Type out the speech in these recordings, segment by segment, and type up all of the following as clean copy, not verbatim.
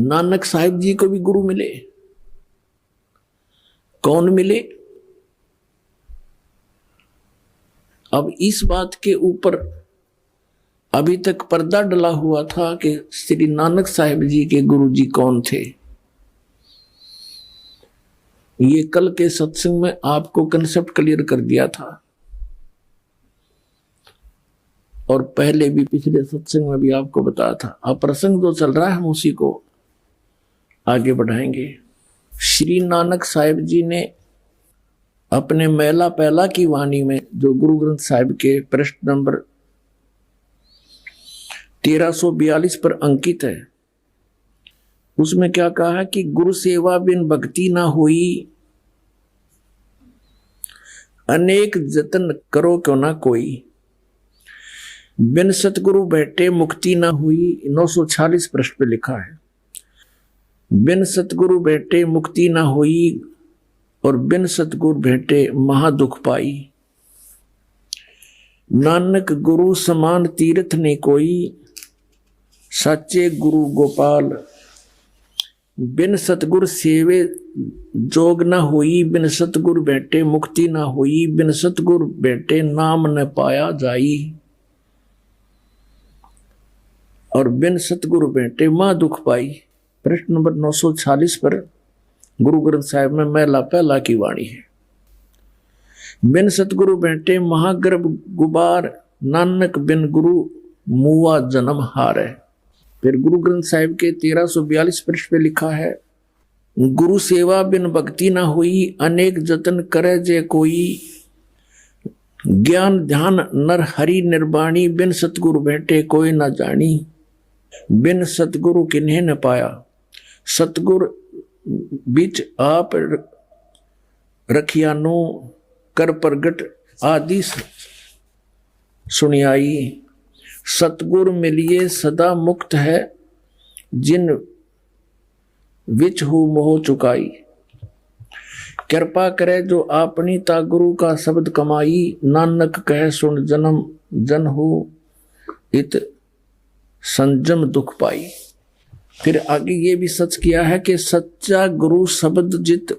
नानक साहिब जी को भी गुरु मिले। कौन मिले? अब इस बात के ऊपर अभी तक पर्दा डला हुआ था कि श्री नानक साहिब जी के गुरु जी कौन थे। ये कल के सत्संग में आपको कंसेप्ट क्लियर कर दिया था, और पहले भी पिछले सत्संग में भी आपको बताया था। अब प्रसंग जो चल रहा है हम उसी को आगे बढ़ाएंगे। श्री नानक साहिब जी ने अपने मेला पहला की वाणी में, जो गुरु ग्रंथ साहिब के पृष्ठ नंबर 1342 पर अंकित है, उसमें क्या कहा है कि गुरु सेवा बिन भक्ति ना हुई, अनेक जतन करो क्यों ना कोई, बिन सतगुरु बैठे मुक्ति ना हुई। 946 पृष्ठ पे लिखा है, बिन सतगुरु बैठे मुक्ति ना हुई और बिन सतगुरु भेंटे महादुख पाई। नानक गुरु समान तीर्थ ने कोई, साचे गुरु गोपाल, बिन सतगुरु सेवे जोग न हुई, बिन सतगुरु भेंटे मुक्ति न हुई, बिन सतगुरु भेंटे नाम न पाया जाई, और बिन सतगुरु भेंटे मां दुख पाई। प्रश्न नंबर 946 पर गुरु ग्रंथ साहिब में मेला पहला की वाणी है। बिन सतगुरु भेंटे महागर्भ गुबार, नानक बिन गुरु मुआ जन्म हारे। फिर गुरु ग्रंथ साहिब के 1342 पृष्ठ पे लिखा है, गुरु सेवा बिन भक्ति ना हुई, अनेक जतन करे जे कोई, ज्ञान ध्यान नर हरि निर्वाणी, बिन सतगुरु भेंटे कोई ना जानी, बिन सतगुरु किन्हें न पाया, सतगुरु बिच आप रखियानो, कर प्रगट आदि सुनियाई, सतगुरु मिलिए सदा मुक्त है, जिन विच हु मोह चुकाई, कृपा करे जो आपनी ता गुरु का शब्द कमाई, नानक कह सुन जन्म जन हो, इत संजम दुख पाई। फिर आगे ये भी सच किया है कि सच्चा गुरु शब्द जित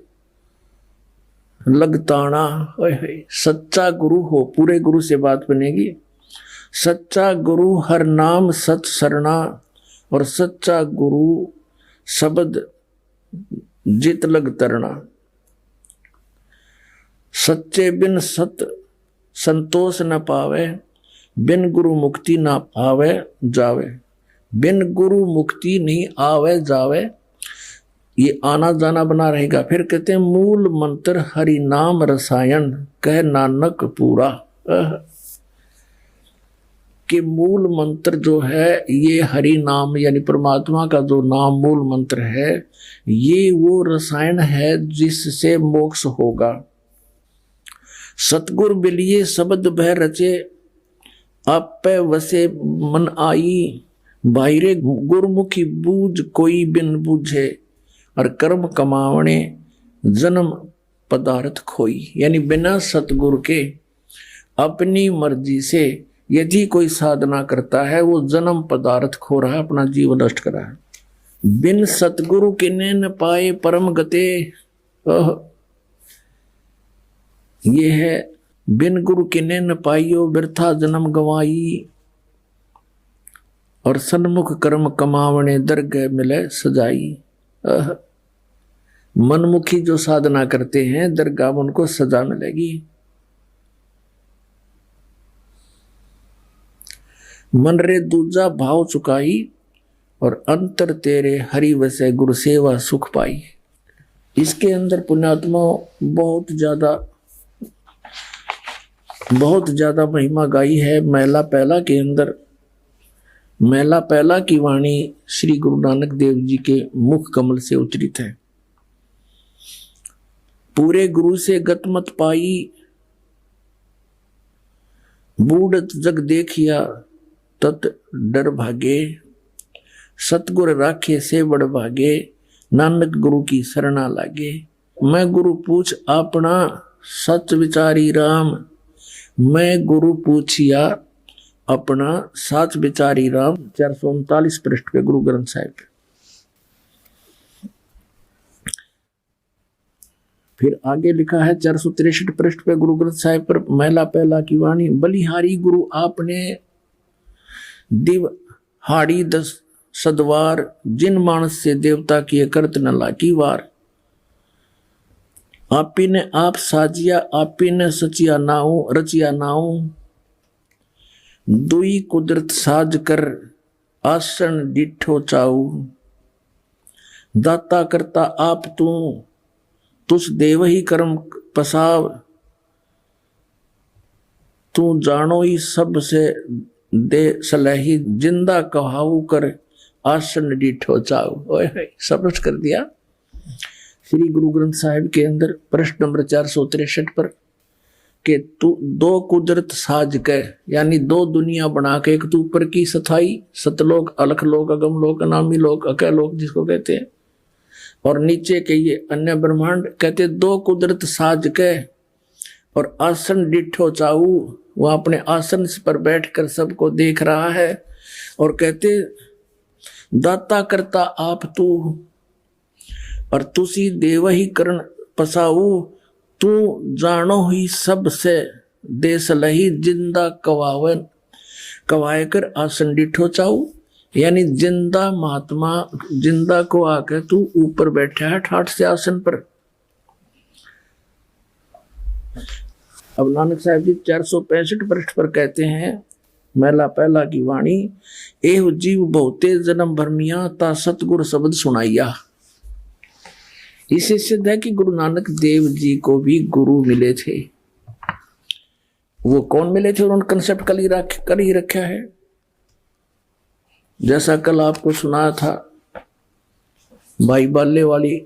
लगताना, सच्चा गुरु हो, पूरे गुरु से बात बनेगी। सच्चा गुरु हर नाम सच सरना, और सच्चा गुरु शब्द जित लग तरना, सच्चे बिन सत संतोष न पावे, बिन गुरु मुक्ति ना आवे जावे। बिन गुरु मुक्ति नहीं आवे जावे, ये आना जाना बना रहेगा। फिर कहते हैं मूल मंत्र हरि नाम रसायन, कह नानक पूरा। कि मूल मंत्र जो है ये हरि नाम यानी परमात्मा का जो नाम मूल मंत्र है, ये वो रसायन है जिससे मोक्ष होगा। सतगुर बिलिए शब्द बह रचे, आप वसे मन आई, बाहिरे गुरमुखी बूझ कोई बिन बूझे, और कर्म कमावणे जन्म पदार्थ खोई। यानी बिना सतगुरु के अपनी मर्जी से यदि कोई साधना करता है वो जन्म पदार्थ खो रहा है, अपना जीवन नष्ट कर रहा है। बिन सतगुरु किन्ने न पाए परम गते, ये है बिन गुरु किन्ने न पाइयो व्यर्था जन्म गवाई, और सन्मुख कर्म कमावणे दरगह मिले सजाई। मनमुखी जो साधना करते हैं दरगाह में उनको सजा मिलेगी। मन रे दूजा भाव चुकाई, और अंतर तेरे हरि वसे गुरु सेवा सुख पाई। इसके अंदर पुण्यात्मा बहुत ज्यादा महिमा गाई है। मेला पहला के अंदर, मेला पहला की वाणी श्री गुरु नानक देव जी के मुख कमल से उच्चरित है। पूरे गुरु से गत मत पाई, बूढ़त जग देखिया तत डर भागे, सतगुर राखे से बड़ भागे, नानक गुरु की शरणा लागे। मैं गुरु पूछ अपना सच विचारी राम, मैं गुरु पूछिया अपना साच विचारी राम। 439 पृष्ठ पे गुरु ग्रंथ साहिब। फिर आगे लिखा है 463 पृष्ठ पे गुरु ग्रंथ साहिब पर महिला पहला की वाणी। बलिहारी गुरु आपने दिव हाड़ी 10 सदवार, जिन मानस से देवता की करत न लागी वार। आपी ने आप साजिया, आपी ने सचिया नाऊ रचिया नाऊ। दुई कुदरत साज कर आसन डिठो चाऊ। दाता करता आप तू, तुस देव ही कर्म पसाव। तू जानो ही सब से दे सलही, जिंदा कहाऊ कर आसन डिठो चाऊ। सब कर दिया श्री गुरु ग्रंथ साहिब के अंदर प्रश्न नंबर 463 पर कि तू दो कुदरत साज के, यानी दो दुनिया बना के, एक तू ऊपर की सथाई सतलोक अलखलोक अगमलोक अनामी लोक अकलोक जिसको कहते हैं, और नीचे के ये अन्य ब्रह्मांड कहते दो कुदरत साज के और आसन डिठो चाऊ। वो अपने आसन पर बैठकर सबको देख रहा है और कहते दाता करता आप तू और तुसी देव ही करण पसाऊ। तू जानो ही सब से देश लही, जिंदा कवावन कवाए कर आसन डिठो चाऊ। यानी जिंदा महात्मा जिंदा को आकर तू ऊपर बैठा है ठाठ से आसन पर। अब नानक साहब जी 465 पृष्ठ पर कहते हैं महिला पहला की वाणी। एह जीव बहुते जन्म भरमिया, ता सतगुर शब्द सुनाइया। इससे सिद्ध है कि गुरु नानक देव जी को भी गुरु मिले थे। वो कौन मिले थे, उन्होंने कंसेप्ट कर ही रखा है, जैसा कल आपको सुनाया था भाई बाले वाली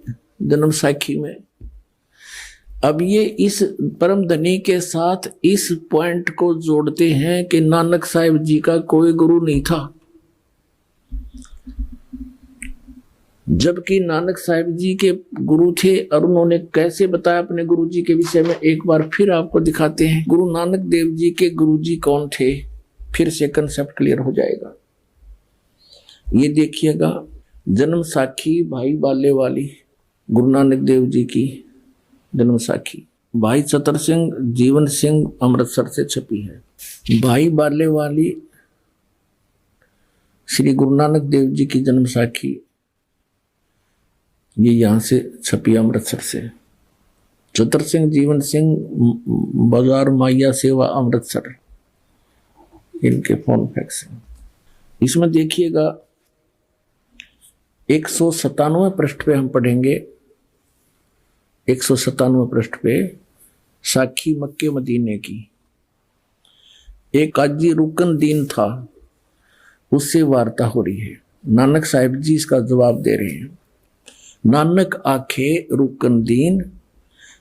जन्म साखी में। अब ये इस परम धनी के साथ इस पॉइंट को जोड़ते हैं कि नानक साहिब जी का कोई गुरु नहीं था, जबकि नानक साहिब जी के गुरु थे। और उन्होंने कैसे बताया अपने गुरु जी के विषय में, एक बार फिर आपको दिखाते हैं। गुरु नानक देव जी के गुरु जी कौन थे, फिर से कंसेप्ट क्लियर हो जाएगा। ये देखिएगा जन्म साखी भाई बाले वाली गुरु नानक देव जी की जन्म साखी भाई चतर सिंह जीवन सिंह अमृतसर से छपी है। भाई बाले वाली श्री गुरु नानक देव जी की जन्म साखी ये यहां से छपी अमृतसर से। चतर सिंह जीवन सिंह बाजार माइया सेवा अमृतसर, इनके फोन फैक्स हैं। इसमें देखिएगा 197 पृष्ठ पे हम पढ़ेंगे। 197 पृष्ठ पे साखी मक्के मदीने की। एक काजी रुकन दीन था, उससे वार्ता हो रही है। नानक साहिब जी इसका जवाब दे रहे हैं। नानक आखे रुकन दीन,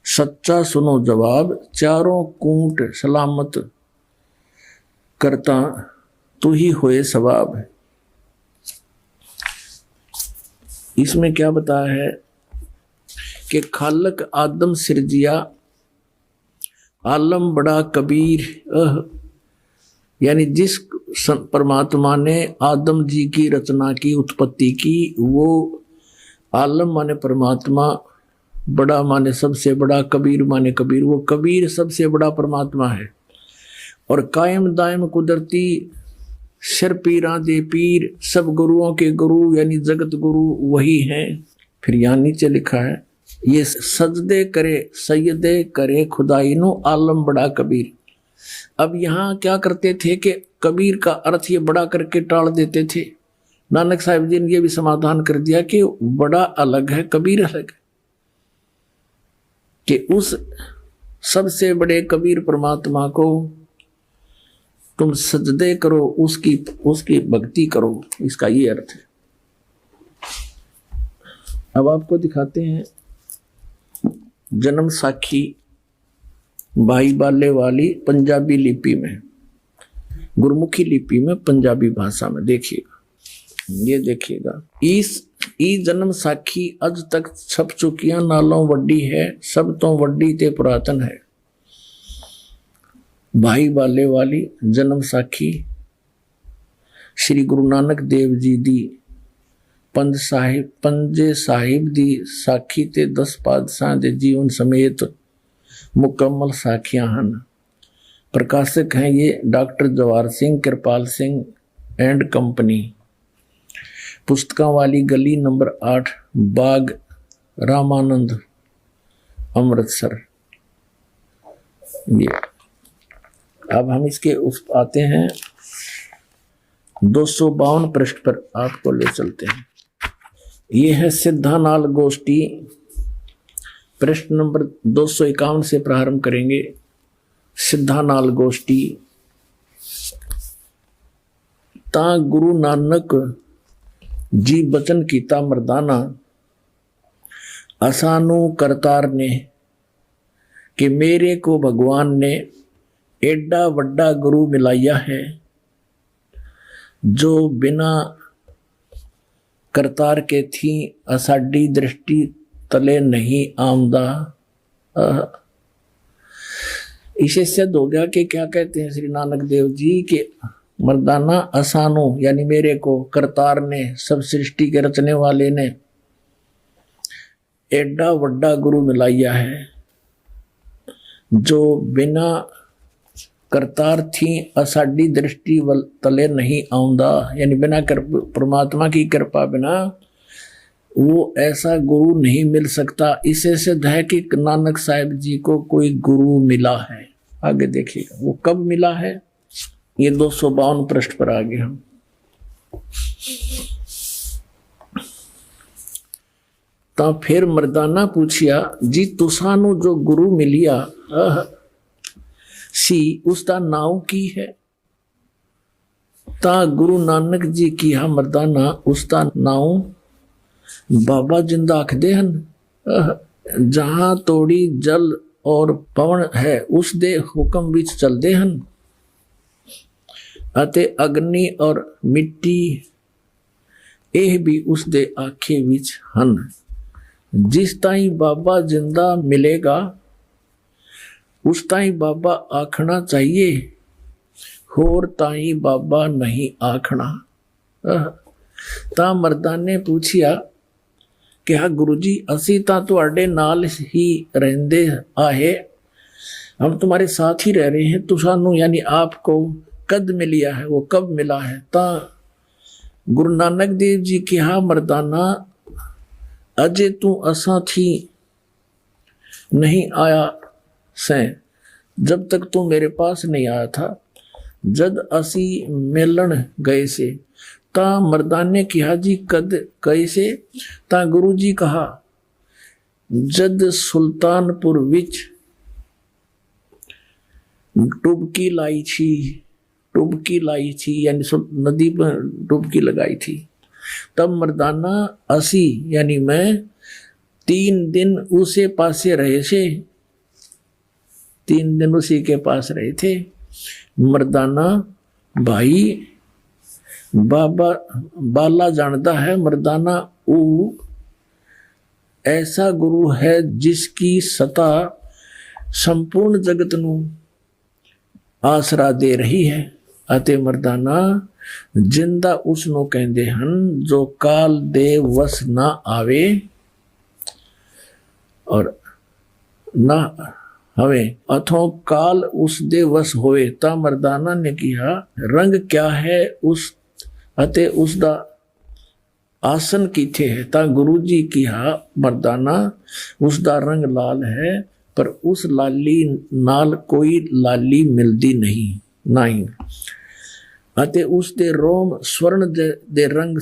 सच्चा सुनो जवाब। चारों कूट सलामत करता, तू ही होए सवाब। इसमें क्या बताया है कि खालक आदम सिरजिया, आलम बड़ा कबीर। यानी जिस परमात्मा ने आदम जी की रचना की, उत्पत्ति की, वो आलम माने परमात्मा, बड़ा माने सबसे बड़ा, कबीर माने कबीर, वो कबीर सबसे बड़ा परमात्मा है। और कायम दायम कुदरती सिर पीरा दे पीर, सब गुरुओं के गुरु यानी जगत गुरु वही हैं। फिर यहाँ नीचे लिखा है ये सजदे करे सैयदे करे खुदाई नो आलम बड़ा कबीर। अब यहाँ क्या करते थे कि कबीर का अर्थ ये बड़ा करके टाल देते थे। नानक साहिब जी ने ये भी समाधान कर दिया कि बड़ा अलग है, कबीर अलग है, कि उस सबसे बड़े कबीर परमात्मा को तुम सजदे करो, उसकी भक्ति करो, इसका ये अर्थ है। अब आपको दिखाते हैं जन्म साखी भाई बाले वाली पंजाबी लिपि में, गुरमुखी लिपि में, पंजाबी भाषा में। देखिएगा, ये देखिएगा। ई जन्म साखी अज तक छप चुकियां नालों वड्डी है, सब तो वड्डी ते पुरातन है। भाई बाले वाली जन्म साखी श्री गुरु नानक देव जी दी पंजे साहिब दी साखी ते 10 पातशाह दे जीवन समेत मुकम्मल साखियां हन। प्रकाशक हैं ये doctor Jawahar Singh Kirpal Singh and company, पुस्तकों वाली गली नंबर 8, बाग रामानंद, अमृतसर। ये अब हम इसके उस आते हैं 252 पृष्ठ पर आपको ले चलते हैं। ये है सिद्धानाल गोष्ठी, पृष्ठ नंबर 251 से प्रारंभ करेंगे। सिद्धानाल गोष्ठी। ता गुरु नानक जी बचन कीता मर्दाना, असानू करतार ने, कि मेरे को भगवान ने एडा वड्डा गुरु मिलाया है, जो बिना करतार के थी असाडी दृष्टि तले नहीं आमदा। इसे सिद्ध हो गया कि क्या कहते हैं श्री नानक देव जी के मर्दाना असानो यानी मेरे को करतार ने, सब सृष्टि के रचने वाले ने एडा वड्डा गुरु मिलाया है, जो बिना करतार थी असाडी दृष्टि तले नहीं आउंदा, यानी बिना परमात्मा की कृपा बिना वो ऐसा गुरु नहीं मिल सकता। इसे सिद्ध है कि नानक साहिब जी को कोई गुरु मिला है। आगे देखिएगा वो कब मिला है, ये 252 पृष्ठ पर आगे हम। तो फिर मर्दाना पूछिया जी तुसानू जो गुरु मिलिया सी उसका नाव की है। ता गुरु नानक जी की हा मर्दाना उसका नाव बाबा जिंदा आखदे हन। जहां तोड़ी जल और पवन है उस दे हुक्म विच चलदे हन, अते अग्नि और मिट्टी एह भी उस दे आखे विच हन। जिस ताई बाबा जिंदा मिलेगा उस ताई बाबा आखना चाहिए, होर ताई बाबा नहीं आखना। ता मर्दा ने पूछिया कि हाँ गुरु जी असी ता तुहाडे नाल ही रहंदे आहे, हम तुम्हारे साथ ही रह रहे हैं, तो सानू यानी आपको कद मिलिया है, वो कब मिला है। ता गुरु नानक देव जी की हाँ मर्दाना अजे तू असा थी नहीं आया से, जब तक तू मेरे पास नहीं आया था, जद असी मिलन गए से। ता मर्दाने कहा जी कद कैसे। ता गुरु जी कहा जद सुल्तानपुर विच डुबकी लाई थी यानी नदी पर डुबकी लगाई थी। तब मर्दाना असी यानी मैं 3 दिन उसे पासे रहे से, 3 दिन उसी के पास रहे थे। मर्दाना भाई बाबा बाला जानता है मर्दाना ऊ ऐसा गुरु है जिसकी सता संपूर्ण जगत नू आसरा दे रही है। अते मर्दाना जिंदा उसनो कहंदे हन जो काल दे वस ना आवे और ना हवे, अथो काल उस दे वस होए। ता मर्दाना ने कहा रंग क्या है उस अते उसदा आसन किथे है। ता गुरु जी कहा मर्दाना उसदा रंग लाल है, पर उस लाली नाल कोई लाली मिलदी नहीं। अते उस दे रोम स्वर्ण दे रंग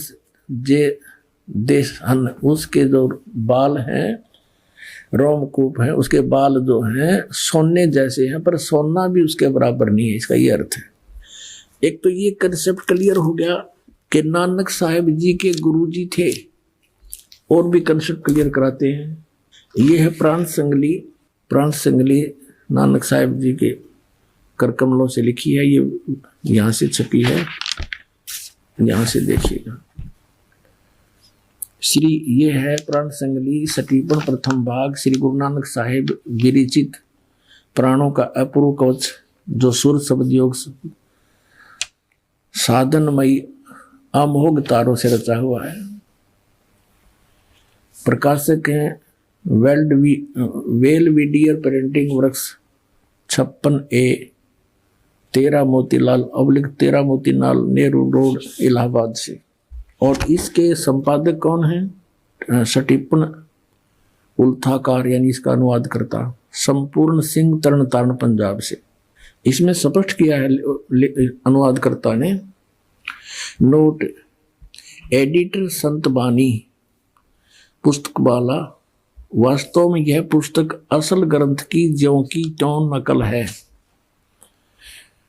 जे दे हन, उसके जो बाल हैं रोमकूप है, उसके बाल जो हैं सोने जैसे हैं, पर सोना भी उसके बराबर नहीं है। इसका ये अर्थ है। एक तो ये कंसेप्ट क्लियर हो गया कि नानक साहिब जी के गुरु जी थे, और भी कंसेप्ट क्लियर कराते हैं। ये है प्राण संगली नानक साहिब जी के कर कमलों से लिखी है, ये यहाँ से छपी है, यहाँ से देखिएगा। श्री ये है प्राण संगली सटीपन प्रथम भाग, श्री गुरु नानक साहिब विरिचित प्राणों का अपूर्व कवच, जो सुर शब्द योग साधनमयी अमोघ तारों से रचा हुआ है। प्रकाशक हैं Belvedere printing works 56A 13 Motilal Nehru road Allahabad से। और इसके संपादक कौन हैं? सटिपन उल्थाकार यानी इसका अनुवाद करता संपूर्ण सिंह तरनतारण पंजाब से। इसमें स्पष्ट किया है अनुवादकर्ता ने, नोट, एडिटर संत बानी पुस्तक वाला, वास्तव में यह पुस्तक असल ग्रंथ की ज्यों की त्यों नकल है।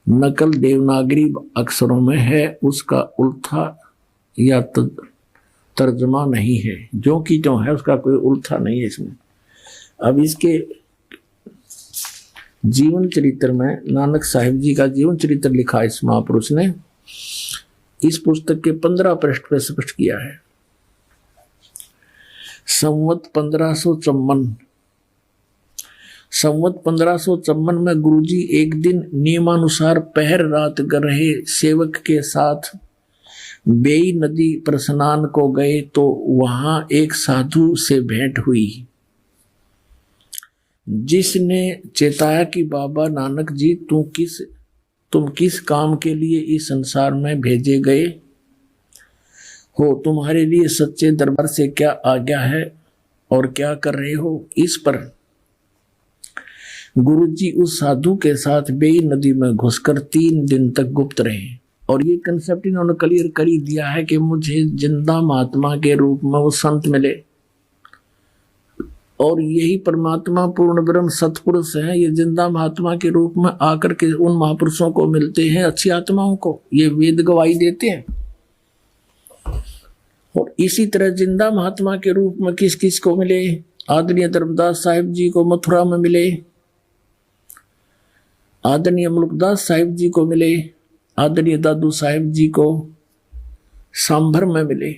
नकल देवनागरी अक्षरों में है, उसका उल्था या तर्जमा नहीं है। जो कि जो है उसका कोई उल्था नहीं है इसमें। अब इसके जीवन चरित्र में नानक साहिब जी का जीवन चरित्र लिखा इस महापुरुष ने। इस पुस्तक के 15 पृष्ठ पर स्पष्ट किया है। संवत 1554 में गुरुजी एक दिन नियमानुसार पहर रात कर रहे सेवक के साथ बेई नदी पर स्नान को गए तो वहां एक साधु से भेंट हुई, जिसने चेताया कि बाबा नानक जी तुम किस काम के लिए इस संसार में भेजे गए हो, तुम्हारे लिए सच्चे दरबार से क्या आज्ञा है और क्या कर रहे हो। इस पर गुरुजी उस साधु के साथ बेई नदी में घुसकर 3 दिन तक गुप्त रहे। और ये कंसेप्ट इन्होंने क्लियर कर ही दिया है कि मुझे जिंदा महात्मा के रूप में वो संत मिले, और यही परमात्मा पूर्ण ब्रह्म सतपुरुष है। ये जिंदा महात्मा के रूप में आकर के उन महापुरुषों को मिलते हैं, अच्छी आत्माओं को, ये वेद गवाही देते हैं। और इसी तरह जिंदा महात्मा के रूप में किस किस को मिले? आदरणीय धर्मदास साहिब जी को मथुरा में मिले, आदरणीय मुल्कदास साहिब जी को मिले, आदरणीय दादू साहिब जी को सांभर में मिले।